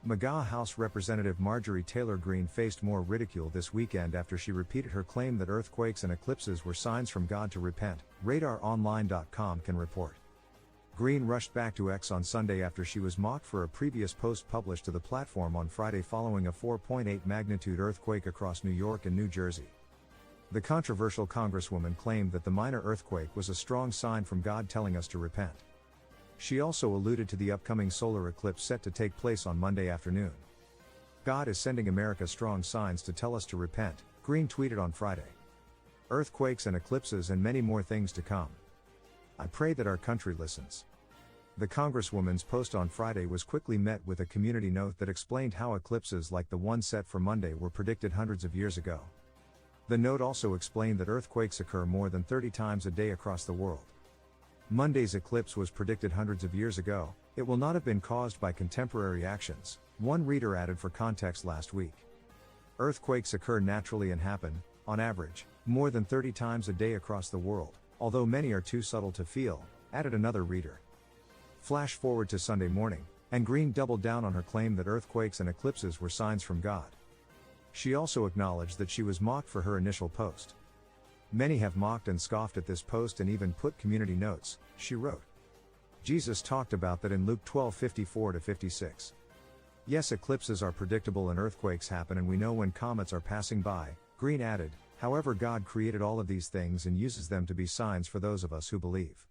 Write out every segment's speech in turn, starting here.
MAGA House Representative Marjorie Taylor Greene faced more ridicule this weekend after she repeated her claim that earthquakes and eclipses were signs from God to repent, RadarOnline.com can report. Greene rushed back to X on Sunday after she was mocked for a previous post published to the platform on Friday following a 4.8 magnitude earthquake across New York and New Jersey. The controversial congresswoman claimed that the minor earthquake was a strong sign from God telling us to repent. She also alluded to the upcoming solar eclipse set to take place on Monday afternoon. God is sending America strong signs to tell us to repent, Greene tweeted on Friday. Earthquakes and eclipses and many more things to come. I pray that our country listens. The congresswoman's post on Friday was quickly met with a community note that explained how eclipses like the one set for Monday were predicted hundreds of years ago. The note also explained that earthquakes occur more than 30 times a day across the world. Monday's eclipse was predicted hundreds of years ago. It will not have been caused by contemporary actions, one reader added for context last week. Earthquakes occur naturally and happen, on average, more than 30 times a day across the world, although many are too subtle to feel, added another reader. Flash forward to Sunday morning, and Greene doubled down on her claim that earthquakes and eclipses were signs from God. She also acknowledged that she was mocked for her initial post. Many have mocked and scoffed at this post and even put community notes, she wrote. Jesus talked about that in Luke 12:54-56. Yes, eclipses are predictable and earthquakes happen and we know when comets are passing by, Greene added, however God created all of these things and uses them to be signs for those of us who believe.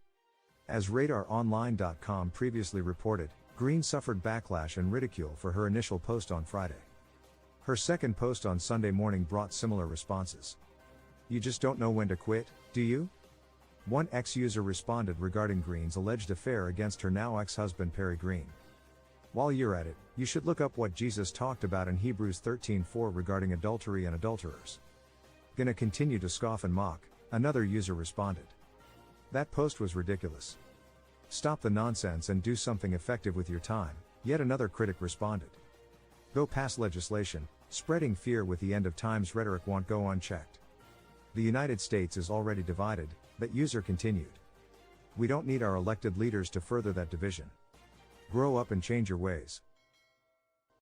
As RadarOnline.com previously reported, Greene suffered backlash and ridicule for her initial post on Friday. Her second post on Sunday morning brought similar responses. You just don't know when to quit, do you? One ex-user responded regarding Greene's alleged affair against her now ex-husband Perry Greene. While you're at it, you should look up what Jesus talked about in Hebrews 13:4 regarding adultery and adulterers. Gonna continue to scoff and mock, another user responded. That post was ridiculous. Stop the nonsense and do something effective with your time, yet another critic responded. Go pass legislation, spreading fear with the end of times rhetoric won't go unchecked. The United States is already divided, that user continued. We don't need our elected leaders to further that division. Grow up and change your ways.